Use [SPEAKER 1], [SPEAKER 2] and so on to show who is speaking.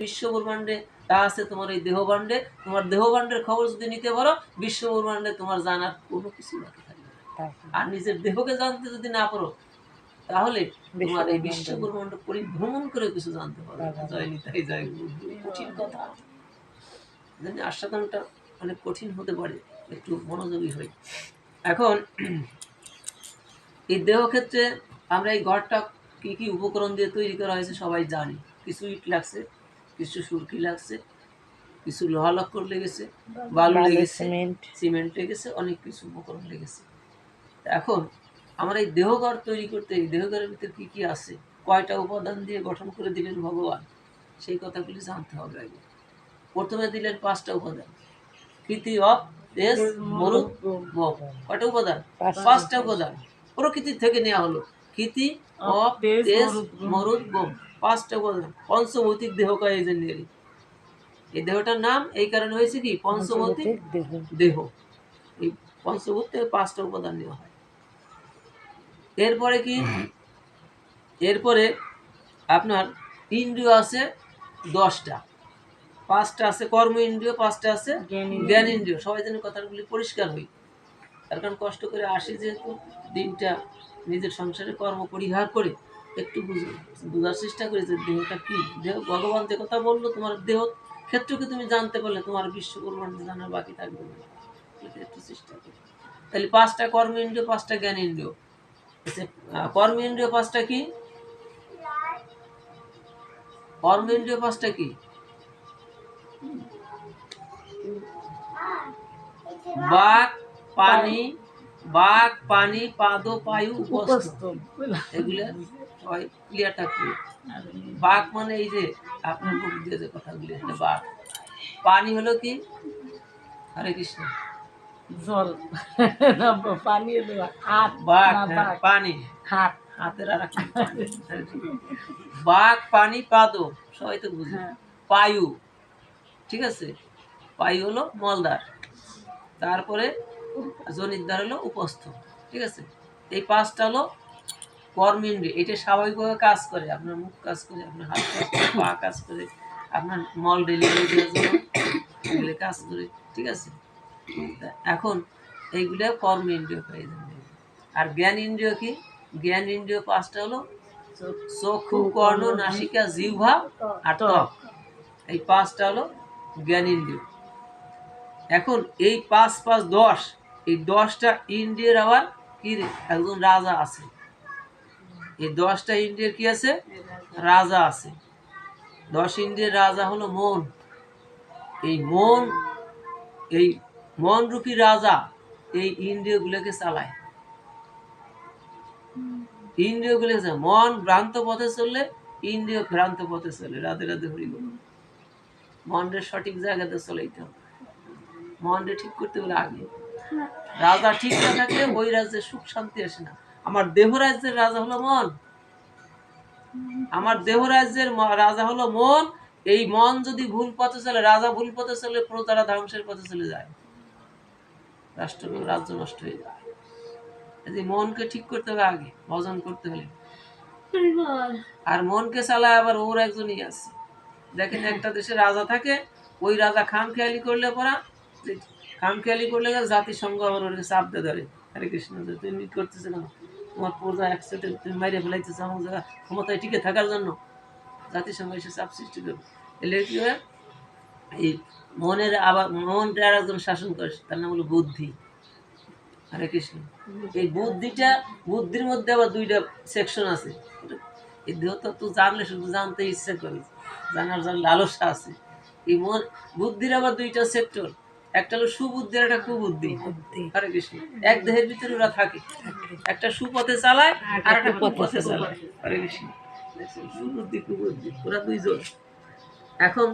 [SPEAKER 1] বিশ্ব ব্রহ্মাণ্ডে তা আছে তোমার এই দেহভাণ্ডে। তোমার দেহভাণ্ডের খবর যদি নিতে পারো, বিশ্ব ব্রহ্মাণ্ডে তোমার জানার কোনো কিছু বাকি থাকবে না। আর নিজের দেহকে জানতে যদি না পারো, তাহলে তোমার এই বিশ্ব ব্রহ্মাণ্ড পরিভ্রমণ করে কিছু জানতে পারবে। জয় নিতাই জয় গুরু। কঠিন কথা, আস্বাদনটা অনেক কঠিন হতে পারে, একটু মনোযোগী হই। এখন এই দেহ ক্ষেত্রে আমরা এই ঘরটা কি কি উপকরণ দিয়ে তৈরি করা হয়েছে সবাই জানি। কিছু ইট লাগছে, কিছু সুরকি লাগছে, কিছু লোহা লক্কর লেগেছে, বালু লেগেছে, সিমেন্ট লেগেছে, অনেক কিছু উপকরণ লেগেছে। এখন আমরা এই দেহঘর তৈরি করতে, এই দেহঘরের ভিতরে কি কি আছে, কয়টা উপাদান দিয়ে গঠন করে দিলেন ভগবান, সেই কথাগুলি জানতে হবে আগে। প্রথমে দিলেন 5টা উপাদান, কৃতি, অপ, তেজ, মরুদ, ভোগ। কয়টা উপাদান? 5টা উপাদান প্রকৃতি থেকে নেওয়া হলো। কৃতি, অপ, তেজ, মরুদ, ভোগ, 5টা উপাদান। পঞ্চভৌতিক দেহ কয় এই জন্য। এই দেহটার নাম এই কারণে হয়েছে কি পঞ্চভৌতিক দেহ। এই পঞ্চভূত থেকে 5টা উপাদান নেওয়া হয়। এরপরে কি, এরপরে আপনার ইন্দ্রিয় আছে 10টা। 5টা আছে কর্ম ইন্দ্রিয়, 5টা আছে জ্ঞান ইন্দ্রিয়। সবাই যেন কথাগুলি পরিষ্কার হই। তার কারণ কষ্ট করে আসি যেহেতু, দিনটা নিজের সংসারে কর্ম পরিহার করে একটু বোঝার চেষ্টা করি যে দেহটা কি। দেহ ভগবান যে কথা বললো, তোমার দেহ ক্ষেত্রকে তুমি জানতে পারলে তোমার বিশ্ব ব্রহ্মাণ্ড জানার বাকি থাকবে না। একটু চেষ্টা করি। তাহলে 5টা কর্ম ইন্দ্রিয়, 5টা জ্ঞান ইন্দ্রিয়। কর্ম ইন্দ্রিয় 5টা কি? কর্ম ইন্দ্রিয় 5টা কি? বাক, পানি, বাক, পানি, পাদ, পায়ু, উপস্থ। এগুলো সবাই ক্লিয়ার থাকবে। বাক মানে এই যে আপনার মুখ দিয়ে যে কথাগুলি, এটা বাক। পানি হলো কি? হরে কৃষ্ণ। জল, পানি, বাক, পানি, হাত, হাতের আর একটা বাক, পানি, পাদ, সবাই তো বুঝে। পায়ু, ঠিক আছে, পায়ু হলো মলদার। তারপরে জনিদ্বার হলো উপস্থ, ঠিক আছে। এই 5টা হলো কর্মেন্দ্রিয়। এটা স্বাভাবিকভাবে কাজ করে, আপনার মুখ কাজ করে, আপনার হাত কাজ করে, পা কাজ করে, আপনার মল ডেলিভারি দেওয়ার জন্য এগুলো কাজ করে, ঠিক আছে। এখন এইগুলো কর্মেন্দ্রিয় হয়ে যাবে। আর জ্ঞান ইন্দ্রিয় কি? জ্ঞান ইন্দ্রিয় 5টা হলো চক্ষু, কর্ণ, নাসিকা, জিহ্বা আর ত্বক। এই 5টা হলো জ্ঞান ইন্দ্রিয়। এখন এই 5, 5, 10, এই 10টা ইন্দ্রিয়ের আবার কি একজন রাজা আছে। এই 10টা ইন্দ্রিয়ের কি আছে? রাজা আছে। 10 ইন্দ্রিয়ের রাজা হলো মন। এই মন, এই মন রূপী রাজা এই ইন্দ্রিয়গুলোকে চালায়। ইন্দ্রিয়গুলো, মন ভ্রান্ত পথে চললে ইন্দ্রিয় ভ্রান্ত পথে চলে। রাধে রাধে হরি বল। মনরে সঠিক জায়গাতে চলাইতে হবে। মনরে ঠিক করতে হলে আগে রাজা ঠিক না থাকলে ওই রাজ্যে সুখ শান্তি আসে না। আমার দেহ রাজ্যের রাজা হলো মন। আমার দেহ রাজ্যের রাজা হলো মন। এই মন যদি ভুল পথে চলে, রাজা ভুল পথে চলে, প্রজারা ধ্বংসের পথে চলে যায়, রাষ্ট্র রাজ্য নষ্ট হয়ে যায়। এই মনকে ঠিক করতে হবে আগে, ভজন করতে হলে। আর মনকে চালায় আবার ওর একজনই আছে। দেখেন একটা দেশে রাজা থাকে, ওই রাজা খামখেয়ালি করলে পরা, খামখেয়ালি করলে জাতিসংঘ আবার ওর চাপ দিয়ে ধরে। হরে কৃষ্ণ, তুমি করতেছে না, তোমার প্রজা একসাথে তুমি মাইরে ফেলাইতেছে আমার জায়গা ক্ষমতায় টিকে থাকার জন্য, জাতিসংঘ এসে চাপ সৃষ্টি করবে। এলে কি হয়, এই মনের আবার মনটা আর একজন শাসন করে, তার নাম হলো বুদ্ধি। হরে কৃষ্ণ। এই বুদ্ধিটা, বুদ্ধির মধ্যে আবার 2টা সেকশন আছে। এই দেহ তো জানলে শুধু জানতে ইচ্ছা করে, জানার জন্য লালসা আছে। এই মন বুদ্ধির আবার 2টা সেক্টর, একটা হলো সুবুদ্ধি আর একটা কুবুদ্ধি। হরে কৃষ্ণ। এক দেহের ভিতরে ওরা থাকে, একটা সুপথে চালায় আর একটা কুপথে চালায়। হরে কৃষ্ণ। সুবুদ্ধি কুবুদ্ধি ওরা 2জন। এখন